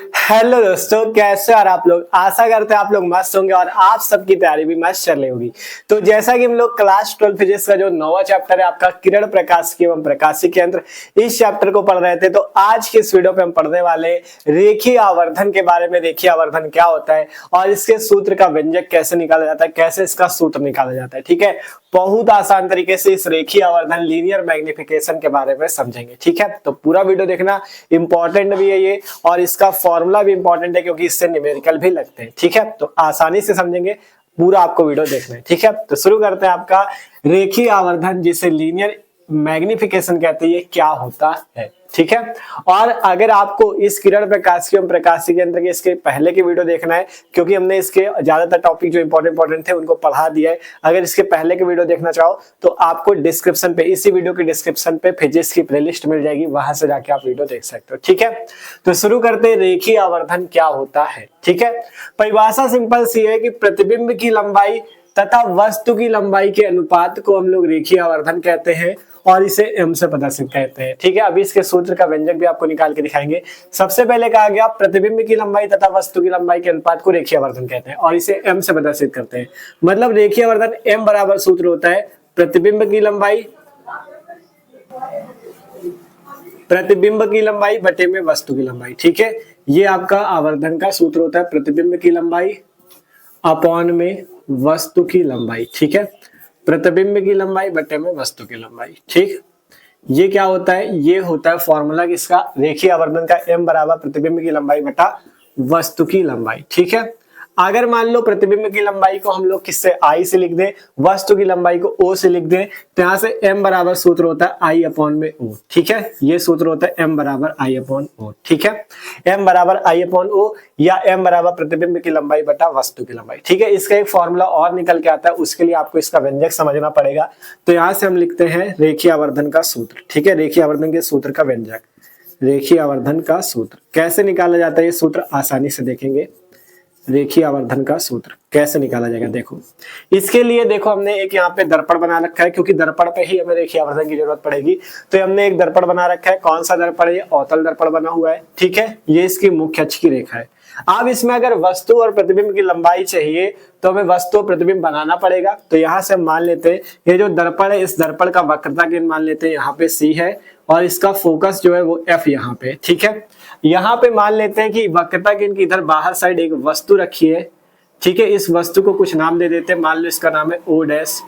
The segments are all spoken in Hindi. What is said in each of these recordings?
हेलो दोस्तों, कैसे और आप लोग। आशा करते हैं आप लोग मस्त होंगे और आप सबकी तैयारी भी मस्त चल रही होगी। तो जैसा कि हम लोग क्लास 12 फिजिक्स का जो 9वां चैप्टर है आपका किरण प्रकाशिकी एवं प्रकाशिकी यंत्र, इस चैप्टर को पढ़ रहे थे। तो आज की इस वीडियो पे हम पढ़ने वाले रेखीय आवर्धन के बारे में। रेखीय आवर्धन क्या होता है और इसके सूत्र का व्यंजक कैसे निकाला जाता है, कैसे इसका सूत्र निकाला जाता है। ठीक है, बहुत आसान तरीके से इस रेखीय आवर्धन लीनियर मैग्निफिकेशन के बारे में समझेंगे। ठीक है, तो पूरा वीडियो देखना, इंपॉर्टेंट भी है ये और इसका फॉर्मूला भी इंपॉर्टेंट है क्योंकि इससे न्यूमेरिकल भी लगते हैं। ठीक है, तो आसानी से समझेंगे, पूरा आपको वीडियो देखना है। ठीक है, तो शुरू करते हैं। आपका रेखीय आवर्धन जिसे लीनियर मैग्निफिकेशन कहते हैं, ये क्या होता है। ठीक है, और अगर आपको इस किरण प्रकाशिकी एवं प्रकाशिकी यंत्र के इसके पहले की वीडियो देखना है, क्योंकि हमने इसके ज्यादातर टॉपिक जो इंपॉर्टेंट थे उनको पढ़ा दिया है। अगर इसके पहले की वीडियो देखना चाहो तो आपको डिस्क्रिप्शन पे, इसी वीडियो के डिस्क्रिप्शन पे फिजिक्स की प्लेलिस्ट मिल जाएगी, वहां से जाके आप वीडियो देख सकते हो। ठीक है, तो शुरू करते हैं। रेखीय आवर्धन क्या होता है। ठीक है, परिभाषा सिंपल सी है कि प्रतिबिंब की लंबाई तथा वस्तु की लंबाई के अनुपात को हम लोग रेखीय आवर्धन कहते हैं और इसे m से प्रदर्शित कहते हैं। ठीक है, अभी इसके सूत्र का व्यंजक भी आपको निकाल के दिखाएंगे। सबसे पहले कहा गया प्रतिबिंब की लंबाई तथा वस्तु की लंबाई के अनुपात को रेखीय आवर्धन कहते हैं और इसे m से प्रदर्शित करते हैं। मतलब रेखीय आवर्धन m बराबर सूत्र होता है प्रतिबिंब की लंबाई बटे में वस्तु की लंबाई। ठीक है, ये आपका आवर्धन का सूत्र होता है, प्रतिबिंब की लंबाई अपॉन में वस्तु की लंबाई। ठीक है, प्रतिबिंब की लंबाई बटे में वस्तु की लंबाई। ठीक, ये क्या होता है, ये होता है फॉर्मूला किसका, रेखीय आवर्धन का, m बराबर प्रतिबिंब की लंबाई बटा वस्तु की लंबाई। ठीक है, अगर मान लो प्रतिबिंब की लंबाई को हम लोग किससे, I से लिख दें, वस्तु की लंबाई को O से लिख दें, तो यहां से m बराबर सूत्र होता है I अपॉन में O। ठीक है, ये सूत्र होता है m बराबर I अपॉन O। ठीक है, m बराबर I अपॉन O या m बराबर प्रतिबिंब की लंबाई बटा वस्तु की लंबाई। ठीक है, इसका एक फॉर्मूला और निकल के आता है, उसके लिए आपको इसका व्यंजक समझना पड़ेगा। तो यहां से हम लिखते हैं रेखीय आवर्धन का सूत्र। ठीक है, रेखीय आवर्धन के सूत्र का व्यंजक, रेखीय आवर्धन का सूत्र कैसे निकाला जाता है, ये सूत्र आसानी से देखेंगे। रेखीय आवर्धन का सूत्र कैसे निकाला जाएगा, देखो इसके लिए देखो हमने एक यहाँ पे दर्पण बना रखा है, क्योंकि दर्पण पे ही हमें रेखीय आवर्धन की जरूरत पड़ेगी। तो हमने एक दर्पण बना रखा है। कौन सा दर्पण है, ये अवतल दर्पण बना हुआ है। ठीक है, ये इसकी मुख्य अक्ष की रेखा है। अब इसमें अगर वस्तु और प्रतिबिंब की लंबाई चाहिए तो हमें वस्तु और प्रतिबिंब बनाना पड़ेगा। तो यहाँ से हम मान लेते हैं ये जो दर्पण है, इस दर्पण का वक्रता केंद्र मान लेते हैं यहाँ पे C है और इसका फोकस जो है वो F यहाँ पे। ठीक है, यहाँ पे मान लेते हैं कि वक्रता केंद्र की इधर बाहर साइड एक वस्तु रखी है। ठीक है, इस वस्तु को कुछ नाम दे देते हैं, मान लो इसका नाम है O डैश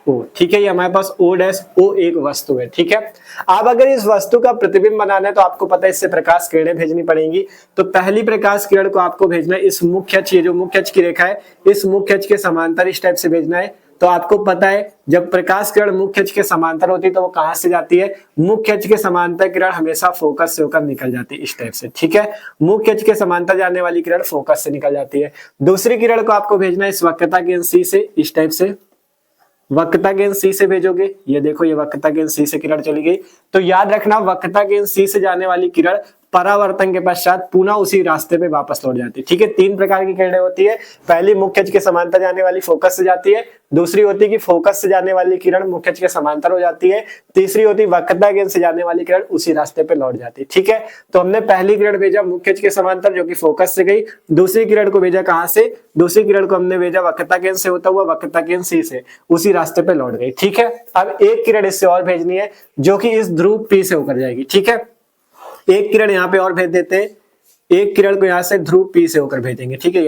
O। ठीक है, ये हमारे पास O डैश O एक वस्तु है। ठीक है, अब अगर इस वस्तु का प्रतिबिंब बनाना है तो आपको पता है इससे प्रकाश किरणें भेजनी पड़ेंगी। तो पहली प्रकाश किरण को आपको भेजना है इस मुख्य अक्ष, जो मुख्य अक्ष की रेखा है, इस मुख्य अक्ष के समांतर इस टाइप से भेजना है। तो आपको पता है जब प्रकाश किरण मुख्य अक्ष के समांतर होती है तो वो कहां से जाती है, मुख्य अक्ष के समांतर किरण हमेशा फोकस से होकर निकल जाती है इस टाइप से। ठीक है, मुख्य अक्ष के समांतर जाने वाली किरण फोकस से निकल जाती है। दूसरी किरण को आपको भेजना है इस वक्रता केंद्र C से, इस टाइप से वक्रता केंद्र C से भेजोगे। ये देखो, ये वक्रता केंद्र C से किरण चली गई। तो याद रखना वक्रता केंद्र C से जाने वाली किरण परावर्तन के पश्चात पुनः उसी रास्ते पे वापस लौट जाती है। ठीक है, तीन प्रकार की किरणें होती है। पहली मुख्य अक्ष के समांतर जाने वाली फोकस से जाती है, दूसरी होती है कि फोकस से जाने वाली किरण मुख्य अक्ष के समांतर हो जाती है, तीसरी होती है वक्रता केंद्र से जाने वाली किरण उसी रास्ते पे लौट जाती है। ठीक है, तो हमने पहली किरण भेजा मुख्य अक्ष के समांतर जो कि फोकस से गई, दूसरी किरण को भेजा कहां से, दूसरी किरण को हमने भेजा वक्रता केंद्र से होता हुआ वक्रता केंद्र C से, उसी रास्ते पे लौट गई। ठीक है, अब एक किरण इससे और भेजनी है जो कि इस ध्रुव P से होकर जाएगी। ठीक है, एक किरण यहाँ पे और भेज देते हैं, एक किरण को यहाँ से ध्रुव P से होकर भेजेंगे। ठीक है,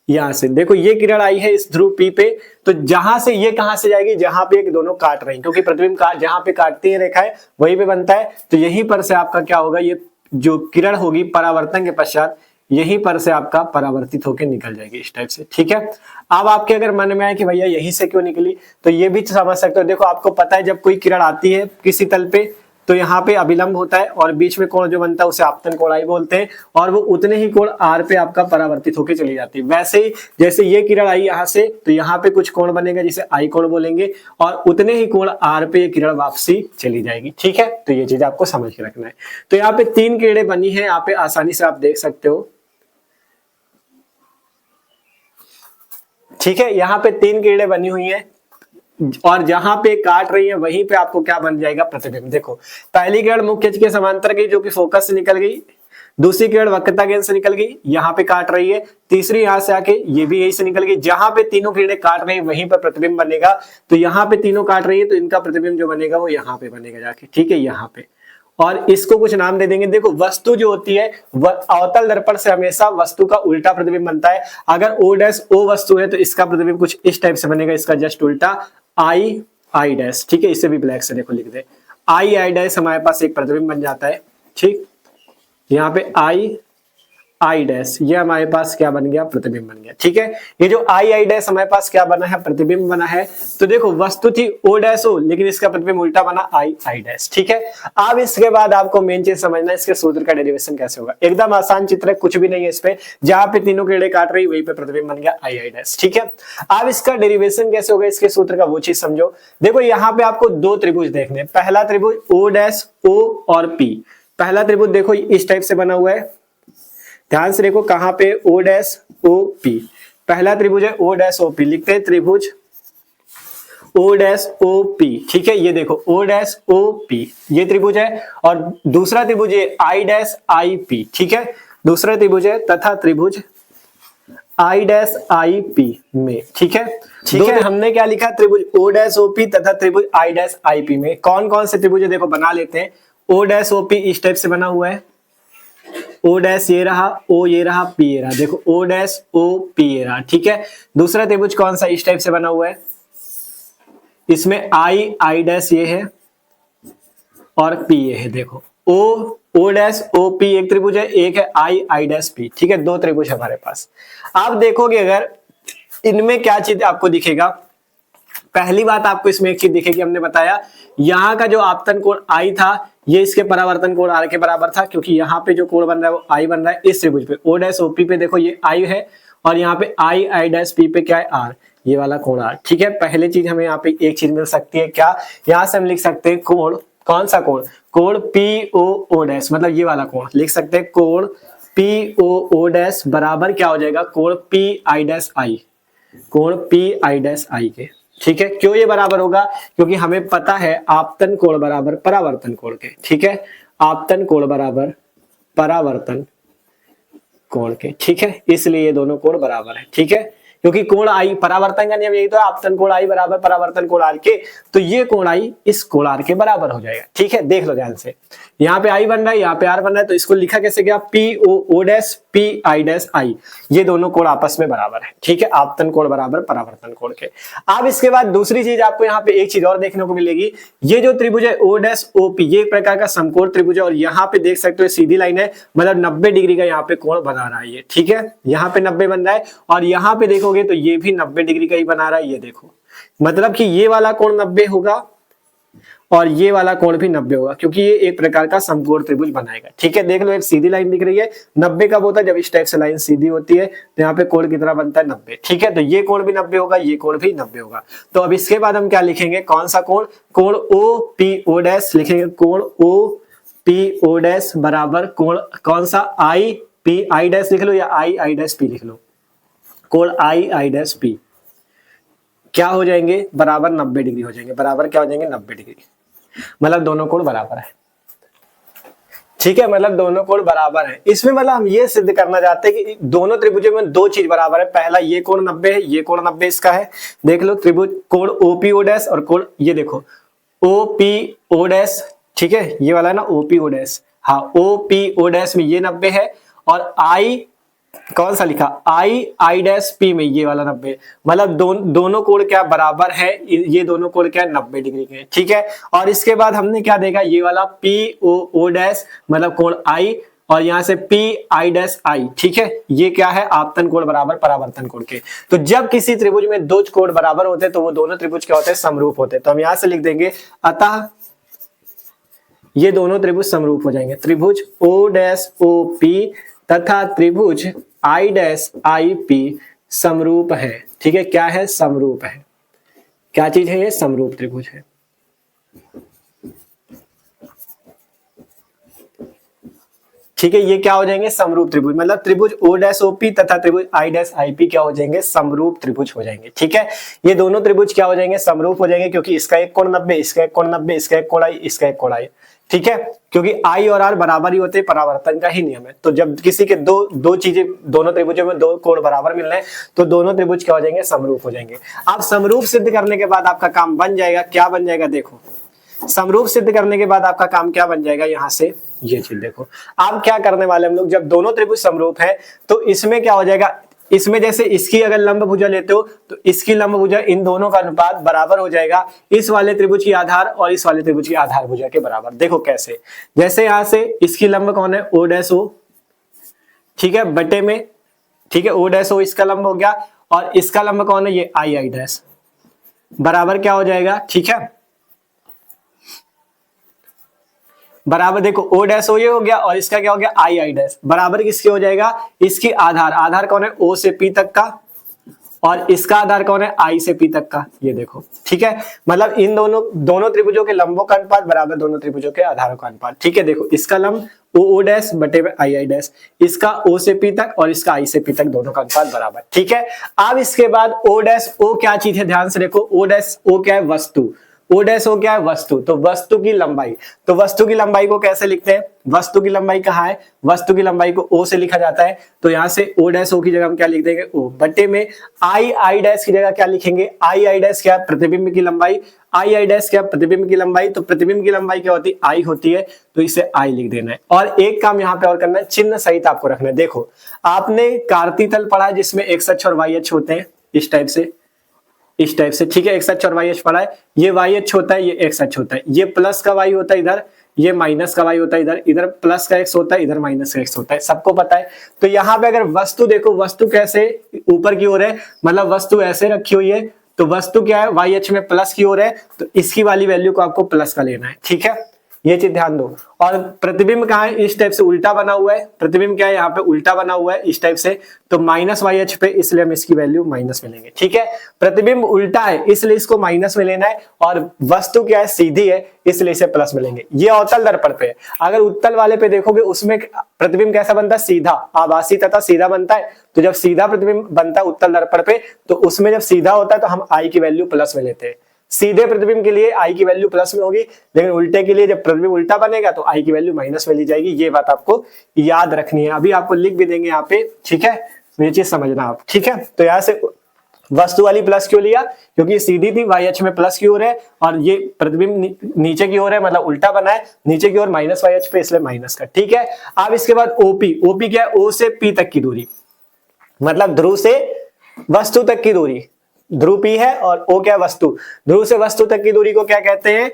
यहाँ से देखो ये किरण आई है इस ध्रुव P पे, तो जहां से ये कहां से जाएगी, जहां पे ये दोनों काट रही, क्योंकि प्रतिबिंब जहां पे काटती है रेखाएं वहीं पे बनता है। तो यहीं पर से आपका क्या होगा, ये जो किरण होगी परावर्तन के पश्चात यहीं पर से आपका परावर्तित होकर निकल जाएगी इस टाइप से। ठीक है, अब आपके अगर मन में आए कि भैया यहीं से क्यों निकली, तो ये भी समझ सकते हो। देखो आपको पता है जब कोई किरण आती है किसी तल पे तो यहाँ पे अभिलंब होता है और बीच में कोण जो बनता है उसे आपतन कोणाई बोलते हैं, और वो उतने ही कोण R पे आपका परावर्तित होकर चली जाती है। वैसे ही जैसे ये किरण आई यहाँ से तो यहाँ पे कुछ कोण बनेगा जिसे I कोण बोलेंगे, और उतने ही कोण R पे ये किरण वापसी चली जाएगी। ठीक है, तो ये चीज आपको समझ के रखना है। तो यहाँ पे तीन किरणें बनी है, यहाँ पे आसानी से आप देख सकते हो। ठीक है, यहाँ पे तीन किरणें बनी हुई है और जहां पे काट रही है वहीं पे आपको क्या बन जाएगा, प्रतिबिंब। देखो पहली किरण मुख्य अक्ष के समांतर गई जो कि फोकस से निकल गई, दूसरी किरण वक्रता केंद्र से निकल गई, यहाँ पे काट रही है, तीसरी यहाँ से आके ये भी यही से निकल गई, जहां पे तीनों किरणें काट रही है वहीं पर प्रतिबिंब बनेगा। तो यहाँ पे तीनों काट रही है तो इनका प्रतिबिंब जो बनेगा वो यहाँ पे बनेगा जाके, ठीक है, यहाँ पे। और इसको कुछ नाम दे देंगे। देखो वस्तु जो होती है अवतल दर्पण से हमेशा वस्तु का उल्टा प्रतिबिंब बनता है। अगर ओ डैश ओ वस्तु है तो इसका प्रतिबिंब कुछ इस टाइप से बनेगा, इसका जस्ट उल्टा आई आई डैश, ठीक है, इसे भी ब्लैक से देखो लिख दे, आई आई डैश हमारे पास एक प्रतिबिंब बन जाता है, ठीक। यहाँ पे आई आई डैश ये हमारे पास क्या बन गया, प्रतिबिंब बन गया, ठीक है। ये जो आई आई डैश हमारे पास क्या बना है, प्रतिबिंब बना है। तो देखो वस्तु थी ओ डैश ओ, लेकिन इसका प्रतिबिंब उल्टा बना आई आई डैश, ठीक है। अब इसके बाद आपको मेन चीज समझना है, इसके सूत्र का डेरिवेशन कैसे होगा। एकदम आसान चित्र है, कुछ भी नहीं है इस पे, जहां पे तीनों किरणें काट रही वहीं पे प्रतिबिंब बन गया आई आई डैश, ठीक है। अब इसका डेरिवेशन कैसे होगा, इसके सूत्र का वो चीज समझो। देखो यहाँ पे आपको दो त्रिभुज देखने, पहला त्रिभुज ओ डैश ओ और पी। पहला त्रिभुज देखो इस टाइप से बना हुआ है, ध्यान से देखो कहां पे, ओ डैश ओ पी। पहला त्रिभुज है ओ डैश ओ पी, लिखते हैं त्रिभुज ओ डैश ओ पी, ठीक है। ये देखो ओ डैश ओ पी ये त्रिभुज है, और दूसरा त्रिभुज है आई डैश आई पी, ठीक है। दूसरा त्रिभुज है तथा त्रिभुज आई डैश आई पी में, ठीक है, ठीक है। हमने क्या लिखा, त्रिभुज ओ डैश ओ पी तथा त्रिभुज आई डैश आई पी में कौन कौन से त्रिभुज है देखो बना लेते हैं। ओ डैश ओ पी इस टाइप से बना हुआ है, ओ डैश ये रहा, ओ ये रहा, पी ये रहा, देखो ओ डैश ओ पी ये रहा, ठीक है। दूसरा त्रिभुज कौन सा, इस टाइप से बना हुआ है, इसमें आई आई डैश ये है और पी ये है, देखो ओ डैश ओ पी एक त्रिभुज है, एक है आई आई डैश पी, ठीक है, दो त्रिभुज है हमारे पास। आप देखोगे अगर इनमें क्या चीज आपको दिखेगा, पहली बात आपको इसमें एक चीज दिखेगी, हमने बताया यहाँ का जो आपतन कोण आई था ये इसके परावर्तन कोण आर के बराबर था, क्योंकि यहाँ पे जो कोण बन रहा है वो आई बन रहा है इस त्रिभुज पे। ओ डैश ओ पी पे देखो ये आई है और यहाँ पे आई आई डैश पी पे क्या है, आर, ये वाला कोण आर, ठीक है। पहले चीज हमें यहाँ पे एक चीज मिल सकती है, क्या, यहाँ से हम लिख सकते हैं कोण, कौन सा कोण, कोण पी ओ ओ डैश, मतलब ये वाला कोण लिख सकते हैं, कोण पी ओ ओ डैश बराबर क्या हो जाएगा, कोण पी आई डैश आई, कोण पी आई डैश आई के, ठीक है। क्यों ये बराबर होगा, क्योंकि हमें पता है आपतन कोण बराबर परावर्तन कोण के, ठीक है, आपतन कोण बराबर परावर्तन कोण के, ठीक है, इसलिए ये दोनों कोण बराबर है, ठीक है। क्योंकि कोण आई, परावर्तन का नियम यही तो है, आपतन कोण आई बराबर परावर्तन कोण आर के, तो ये कोण आई इस कोण आर के बराबर हो जाएगा, ठीक है। देख लो ध्यान से, यहाँ पे आई बन रहा है, यहाँ पे आर बन रहा है, तो इसको लिखा कैसे गया, P O O dash P I dash I, ये दोनों कोण आपस में बराबर है, ठीक है, आपतन कोण बराबर परावर्तन कोण के। अब इसके बाद दूसरी चीज आपको यहाँ पे एक चीज और देखने को मिलेगी, ये जो त्रिभुज है ओ डैश ओ पी ये एक प्रकार का समकोण त्रिभुज है, और यहाँ पे देख सकते हो सीधी लाइन है, मतलब 90 डिग्री का यहाँ पे कोण बना रहा है ये, ठीक है, यहाँ पे 90 बन रहा है, और यहाँ पे देखोगे तो ये भी 90 डिग्री का ही बना रहा है, ये देखो, मतलब कि ये वाला कोण 90 होगा और ये वाला कोण भी 90 होगा, क्योंकि ये एक प्रकार का समकोण त्रिभुज बनाएगा, ठीक है। देख लो एक सीधी लाइन दिख रही है, 90 कब होता है, जब इस टाइप से लाइन सीधी होती है, तो यहाँ पे कोण कितना बनता है, 90, ठीक है। तो ये कोण भी 90 होगा, ये कोण भी 90 होगा। तो अब इसके बाद हम क्या लिखेंगे, कौन सा कोण, कोण ओ पी ओ डैश लिखेंगे, कोण ओ पी ओ डैश बराबर कोण कौन सा, आई पी आई डैश लिख लो या आई आई डैश पी लिख लो, कोण आई आई डैश पी क्या हो जाएंगे, बराबर 90 डिग्री हो जाएंगे, बराबर क्या हो जाएंगे, 90 डिग्री, मतलब दोनों कोण बराबर है, ठीक है, मतलब दोनों कोण बराबर है। इसमें मतलब हम ये सिद्ध करना चाहते हैं कि दोनों त्रिभुजों में दो चीज बराबर है, पहला ये कोण 90 है, ये कोण 90 इसका है, देख लो त्रिभुज कोण ओपी ओ डैश और कोण ये देखो ओपी ओ डैश, ठीक है, ये वाला है ना ओपी ओ डैश, हाँ ओपी ओ डैश में ये 90 है, और आई कौन सा लिखा, आई आई डैश पी में ये वाला 90, मतलब दोनों कोण क्या बराबर है, ये दोनों कोण क्या 90 डिग्री के, ठीक है। और इसके बाद हमने क्या देखा, ये वाला पी ओ ओ डैश मतलब कोण आई, और यहाँ से पी आई डैश आई, ठीक है, ये क्या है, आपतन कोण बराबर परावर्तन कोण के। तो जब किसी त्रिभुज में दो कोण बराबर होते हैं तो वो दोनों त्रिभुज क्या होते हैं, समरूप होते हैं। तो हम यहाँ से लिख देंगे, अतः ये दोनों त्रिभुज समरूप हो जाएंगे, त्रिभुज ओ डैश ओ पी तथा त्रिभुज आई डैश आई पी समरूप है, ठीक है, क्या है, समरूप है, क्या चीज है ये, समरूप त्रिभुज है, ठीक है। ये क्या हो जाएंगे, समरूप त्रिभुज, मतलब त्रिभुज ओ डैश ओ पी तथा त्रिभुज आई डैश आई पी क्या हो जाएंगे, समरूप त्रिभुज हो जाएंगे, ठीक है। ये दोनों त्रिभुज क्या हो जाएंगे, समरूप हो जाएंगे, क्योंकि इसका एक कोण 90, इसका एक कोण 90, इसका एक कोण आई, इसका एक कोण आई, ठीक है, क्योंकि आई और आर बराबर ही होते हैं, परावर्तन का ही नियम है। तो जब किसी के दो चीजें, दोनों त्रिभुजों में दो कोण बराबर मिल रहे हैं तो दोनों त्रिभुज क्या हो जाएंगे, समरूप हो जाएंगे। अब समरूप सिद्ध करने के बाद आपका काम बन जाएगा, क्या बन जाएगा, देखो समरूप सिद्ध करने के बाद आपका काम क्या बन जाएगा, यहां से ये चीज देखो। आप क्या करने वाले हम लोग, जब दोनों त्रिभुज समरूप है तो इसमें क्या हो जाएगा, इसमें जैसे इसकी अगर लंब भुजा लेते हो तो इसकी लंब भुजा इन दोनों का अनुपात बराबर हो जाएगा इस वाले त्रिभुज की आधार और इस वाले त्रिभुज की आधार भुजा के बराबर। देखो कैसे, जैसे यहां से इसकी लंब कौन है, ओ डैश ओ, ठीक है, बटे में, ठीक है, ओ डैश ओ इसका लंब हो गया और इसका लंब कौन है, ये आई आई डैश, बराबर क्या हो जाएगा, ठीक है, बराबर देखो ओ डैश ओ ये हो गया और इसका क्या हो गया, आई आई डैश, बराबर किसके हो जाएगा, इसकी आधार, आधार कौन है, ओ से पी तक का, और इसका आधार कौन है, आई से पी तक का, ये देखो, ठीक है, मतलब इन दोनों त्रिभुजों के लंबों का अनुपात बराबर दोनों त्रिभुजों के आधारों का अनुपात, ठीक है। देखो इसका लंब ओ डैश बटे में आई आई डैश, इसका ओ से पी तक और इसका आई से पी तक दोनों का अनुपात बराबर, ठीक है। अब इसके बाद ओ डैश ओ क्या चीज है, ध्यान से देखो, ओ डैश ओ क्या है, वस्तु, ओ डैश ओ क्या है, वस्तु, तो वस्तु की लंबाई, तो वस्तु की लंबाई को कैसे लिखते हैं, वस्तु की लंबाई कहाँ है, वस्तु की लंबाई को ओ से लिखा जाता है, तो यहां से ओ डैश ओ की जगह हम क्या लिख देंगे, ओ, बटे में आई आई डैश की जगह क्या लिखेंगे, आई आई डैश क्या, प्रतिबिंब की लंबाई, आई आई डैश क्या, प्रतिबिंब की लंबाई, तो प्रतिबिंब की लंबाई क्या होती है, आई होती है, तो इसे आई लिख देना है। और एक काम यहाँ पे और करना है, चिन्ह सहित आपको रखना है। देखो आपने कार्तीय तल पढ़ा है जिसमें एक्स अक्ष और वाई अक्ष होते हैं, इस टाइप से, इस टाइप से, ठीक है, एक्स अक्ष और वाई अक्ष पढ़ा है, ये वाई अक्ष होता है, ये एक्स अक्ष होता है, ये प्लस का वाई होता है इधर, ये माइनस का वाई होता है इधर, इधर प्लस का एक्स होता है, इधर माइनस का एक्स होता है, सबको पता है। तो यहाँ पे अगर वस्तु देखो, वस्तु कैसे ऊपर की ओर है, मतलब वस्तु ऐसे रखी हुई है, तो वस्तु क्या है, वाई अक्ष में प्लस की ओर है, तो इसकी वाली वैल्यू को आपको प्लस का लेना है, ठीक है, ये चीज ध्यान दो। और प्रतिबिंब कहाँ है, इस टाइप से उल्टा बना हुआ है, प्रतिबिंब क्या है, यहाँ पे उल्टा बना हुआ है इस टाइप से, तो माइनस वाई अक्ष पे, इसलिए हम इसकी वैल्यू माइनस में लेंगे, ठीक है। प्रतिबिंब उल्टा है इसलिए इसको माइनस में लेना है, और वस्तु क्या है, सीधी है, इसलिए इसे प्लस में लेंगे। ये अवतल दर्पण पे है, अगर उत्तल वाले पे देखोगे उसमें प्रतिबिंब कैसा बनता है, सीधा, आभासी तथा सीधा बनता है। तो जब सीधा प्रतिबिंब बनता है उत्तल दर्पण पे, तो उसमें जब सीधा होता है तो हम आई की वैल्यू प्लस में लेते हैं। सीधे प्रतिबिंब के लिए आई की वैल्यू प्लस में होगी, लेकिन उल्टे के लिए जब प्रतिबिंब उल्टा बनेगा तो आई की वैल्यू माइनस में ली जाएगी। ये बात आपको याद रखनी है, अभी आपको लिख भी देंगे यहाँ पे, ठीक है, ये चीज समझना आप, ठीक है। तो यहाँ से वस्तु वाली प्लस क्यों लिया, क्योंकि सीधी थी, वाई अक्ष में प्लस की ओर है, और ये प्रतिबिंब नीचे की ओर है, मतलब उल्टा बना है, नीचे की ओर माइनस वाई अक्ष पे, इसलिए माइनस का, ठीक है। अब इसके बाद ओपी, ओपी क्या है, ओ से पी तक की दूरी, मतलब ध्रुव से वस्तु तक की दूरी, ध्रुव पी है और ओ क्या, वस्तु, ध्रुव से वस्तु तक की दूरी को क्या कहते हैं,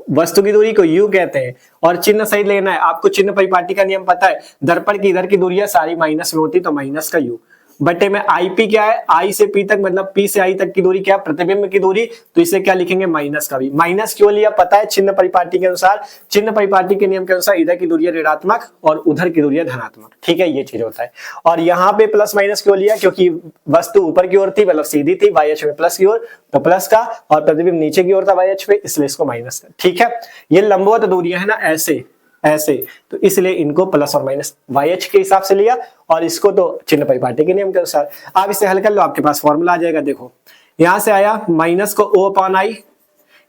वस्तु की दूरी को यू कहते हैं। और चिन्ह सही लेना है आपको, चिन्ह परिपाटी का नियम पता है, दर्पण की इधर की दूरियां सारी माइनस में होती, तो माइनस का यू, बटे में आई पी क्या है, आई से पी तक, मतलब पी से आई तक की दूरी क्या, प्रतिबिंब की दूरी, तो इसे क्या लिखेंगे, माइनस का भी। माइनस क्यों लिया पता है, चिन्ह परिपाटी के अनुसार, चिन्ह परिपाटी के नियम के अनुसार इधर की दूरी ऋणात्मक और उधर की दूरी धनात्मक, ठीक है, ये चीज होता है। और यहाँ पे प्लस माइनस क्यों लिया, क्योंकि वस्तु ऊपर की ओर थी, मतलब सीधी थी, वाई अक्ष में प्लस की ओर, तो प्लस का, और प्रतिबिंब नीचे की ओर था वाई अक्ष पे, इसलिए इसको माइनस का, ठीक है। ये लंबवत दूरियां है ना, ऐसे ऐसे, तो इसलिए इनको प्लस और माइनस वाई अक्ष के हिसाब से लिया, और इसको तो चिन्ह परिपाटी के नियम के अनुसार। आप इसे हल कर लो, आपके पास फॉर्मूला आ जाएगा। देखो यहां से आया माइनस को ओ अपॉन आई,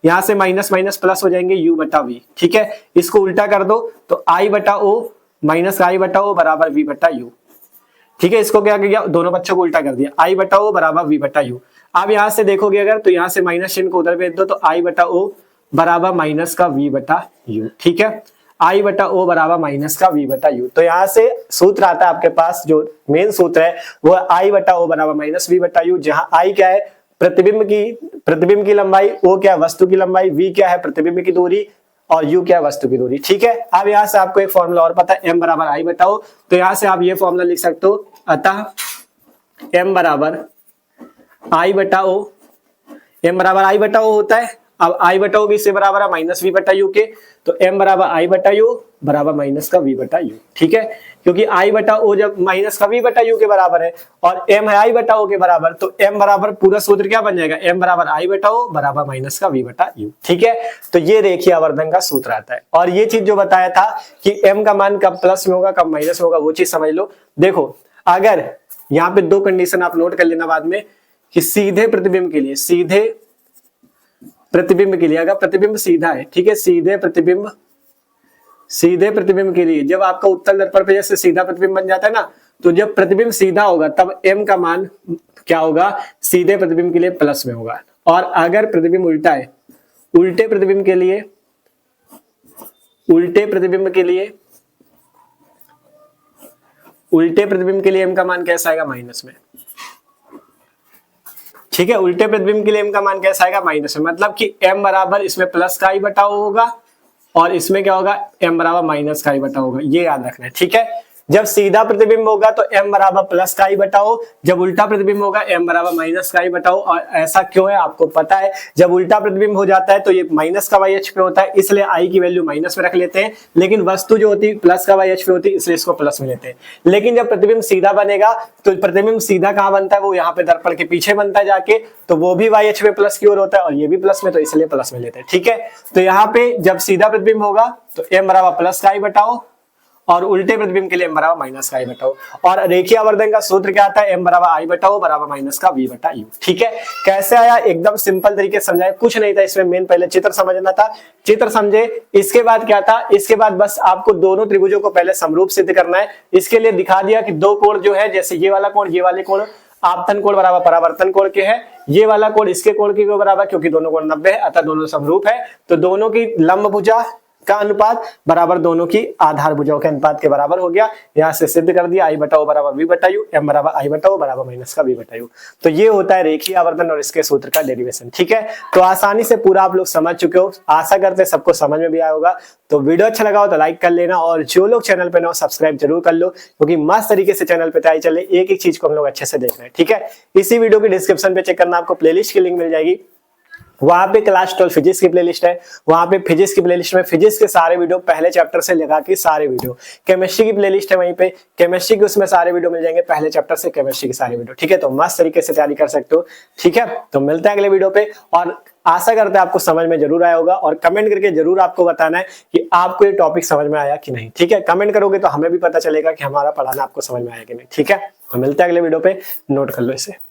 यहां से माइनस माइनस प्लस हो जाएंगे यू बटा वी, ठीक है। इसको उल्टा कर दो तो आई बटा ओ माइनस आई बटा ओ बराबर वी बटा यू, ठीक है। इसको क्या किया, दोनों बच्चों को उल्टा कर दिया, आई बटा ओ बराबर वी बटा यू। अब यहां से देखोगे अगर, तो यहां से माइनस चिन्ह को उधर भेज दो, तो आई बटा ओ बराबर माइनस का वी बटा यू, ठीक है। आई बटा ओ बराबर माइनस का वी बटा यू। तो यहां से सूत्र आता है आपके पास, जो मेन सूत्र है वो आई बटा ओ बराबर माइनस वी बटा यू, जहां आई क्या है, प्रतिबिंब की लंबाई, ओ क्या है, वस्तु की लंबाई, वी क्या है, प्रतिबिंब की दूरी, और यू क्या है, वस्तु की दूरी, ठीक है। अब यहां से आपको एक फॉर्मूला और पता है, एम बराबर आई बटा ओ, तो यहां से आप ये फॉर्मूला लिख सकते हो, अतः एम बराबर आई बटा ओ, एम बराबर आई बटा ओ होता है। अब आई बटा ओ किससे बराबर है, माइनस वी बटा यू के, तो एम बराबर आई बटा यू बराबर माइनस का वी बटा यू, ठीक है। क्योंकि आई बटा ओ जब माइनस का वी बटा यू के बराबर है और एम है आई बटा ओ के बराबर, तो एम बराबर पूरा सूत्र क्या बन जाएगा, एम बराबर आई बटा ओ बराबर माइनस का वी बटा यू, ठीक है। तो ये रेखीय आवर्धन का सूत्र आता है। और ये चीज जो बताया था कि एम का मान कब प्लस में होगा कब माइनस में होगा, वो चीज समझ लो। देखो अगर यहाँ पे दो कंडीशन आप नोट कर लेना बाद में, कि सीधे प्रतिबिंब के लिए, सीधे प्रतिबिंब के लिए, अगर प्रतिबिंब सीधा है, ठीक है, सीधे प्रतिबिंब के लिए जब आपका उत्तल दर्पण पे जैसे सीधा प्रतिबिंब बन जाता है ना, तो जब प्रतिबिंब सीधा होगा तब m का मान क्या होगा, सीधे प्रतिबिंब के लिए प्लस में होगा। और अगर प्रतिबिंब उल्टा है, उल्टे प्रतिबिंब के लिए m का मान कैसा आएगा, माइनस में। ठीक है, उल्टे प्रतिबिंब के लिए m का मान कैसा आएगा, माइनस में। मतलब कि m बराबर इसमें प्लस का i बटा होगा और इसमें क्या होगा, m बराबर माइनस का i बटा होगा। ये याद रखना है, ठीक है। जब सीधा प्रतिबिंब होगा तो m बराबर प्लस का i बटा हो, जब उल्टा प्रतिबिंब होगा m बराबर माइनस का i बटा हो। और ऐसा क्यों है आपको पता है, जब उल्टा प्रतिबिंब हो जाता है तो ये माइनस का YH पे होता है, इसलिए i की वैल्यू माइनस में रख लेते हैं, लेकिन वस्तु जो होती है प्लस का YH पे होती है, इसलिए इसको प्लस में लेते हैं। लेकिन जब प्रतिबिंब सीधा बनेगा तो प्रतिबिंब सीधा कहाँ बनता है, वो यहाँ पे दर्पण के पीछे बनता है जाके, तो वो भी YH पे प्लस की ओर होता है और ये भी प्लस में, तो इसलिए प्लस में लेते हैं। ठीक है, तो यहाँ पे जब सीधा प्रतिबिंब होगा तो m बराबर प्लस का i बटाओ और उल्टे प्रतिबिंब के लिए m बराबर माइनस का i बटाओ। और रेखीय आवर्धन का सूत्र क्या आता है, m बराबर i बटाओ बराबर माइनस का v बटा u। ठीक है, कैसे आया, एकदम सिंपल तरीके से समझाया, कुछ नहीं था इसमें, मेन पहले चित्र समझना था, चित्र समझे। इसके बाद क्या था, इसके बाद बस आपको दोनों त्रिभुजों को पहले समरूप सिद्ध करना है। इसके लिए दिखा दिया कि दो कोण जो है, जैसे ये वाला कोण, ये वाले कोण आपतन कोण बराबर परावर्तन कोण के है, ये वाला कोण इसके कोण के बराबर, क्योंकि दोनों कोण 90 है अतः दोनों समरूप है, तो दोनों की लंब भुजा का अनुपात बराबर दोनों की आधार भुजाओं के अनुपात के बराबर हो गया। यहां से सिद्ध कर दिया, i बटा o बराबर v बटा u, m बराबर i बटा o बराबर माइनस का v बटा u। तो ये होता है रेखीय आवर्धन और इसके सूत्र का डेरिवेशन। ठीक है, तो आसानी से पूरा आप लोग समझ चुके हो, आशा करते हैं सबको समझ में भी आया होगा। तो वीडियो अच्छा लगा हो तो लाइक कर लेना, और जो लोग चैनल पे ना हो सब्सक्राइब जरूर कर लो, क्योंकि मस्त तरीके से चैनल पे तैयारी चल रही है, एक एक चीज को हम लोग अच्छे से देखना है। ठीक है, इसी वीडियो की डिस्क्रिप्शन पे चेक करना, आपको प्लेलिस्ट की लिंक मिल जाएगी, वहां पे क्लास 12 फिजिक्स की प्लेलिस्ट है, वहां पे फिजिक्स की प्लेलिस्ट में फिजिक्स के सारे वीडियो पहले चैप्टर से लगा के सारे वीडियो, केमिस्ट्री की प्लेलिस्ट है वहीं पे, केमिस्ट्री के उसमें सारे वीडियो मिल जाएंगे पहले चैप्टर से केमिस्ट्री के सारे वीडियो। ठीक है, तो मस्त तरीके से तैयारी कर सकते हो। ठीक है, तो मिलते हैं अगले वीडियो पे, और आशा करते हैं आपको समझ में जरूर आया होगा, और कमेंट करके जरूर आपको बताना है कि आपको ये टॉपिक समझ में आया कि नहीं। ठीक है, कमेंट करोगे तो हमें भी पता चलेगा कि हमारा पढ़ाना आपको समझ में आया कि नहीं। ठीक है, तो मिलते हैं अगले वीडियो पे, नोट कर लो इसे।